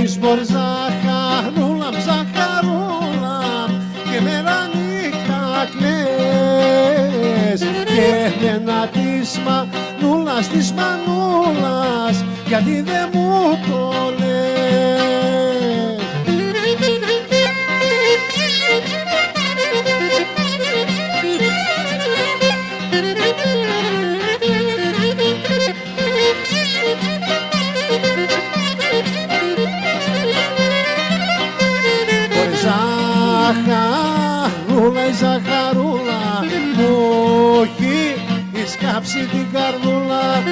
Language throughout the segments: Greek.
έχεις μωρή ζαχαρούλα, ζαχαρούλα και μέρα νύχτα κλαις και εμένα της μανούλας, της μανούλας γιατί δεν μου το λες. Ζαχαρούλα, η ζαχαρούλα μου έχει σκάψει την καρδούλα.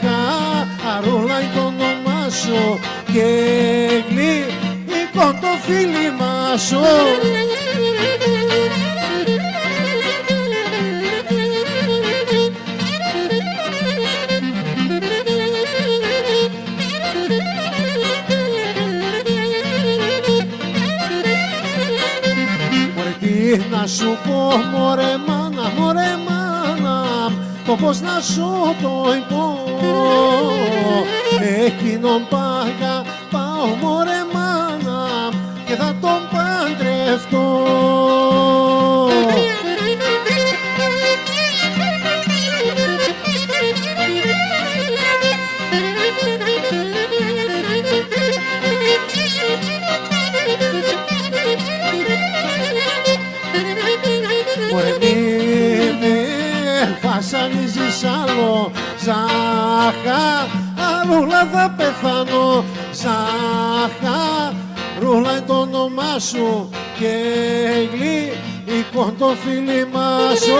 Ζαχαρούλα είναι το όνομά σου και γλυκό το φίλημά σου. Να σου πω μωρέ μάνα, το πώς να σου το πω. Εκείνον πάω μωρέ μάνα και θα τον παντρευτώ. Βασανίζεις άλλο, ζαχαρούλα θα πεθάνω. Ζαχαρούλα είναι το όνομά σου και γλυκό το φίλημά σου.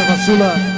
Βασούλα.